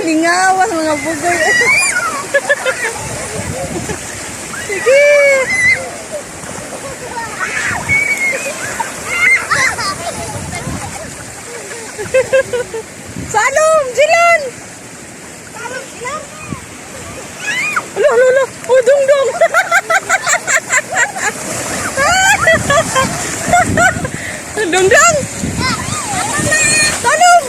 Lingawas mga bugoy. Sige. Salom, Jilan. Alo, alo, alo. Oh, dong, dong. Dong, dong. Salom.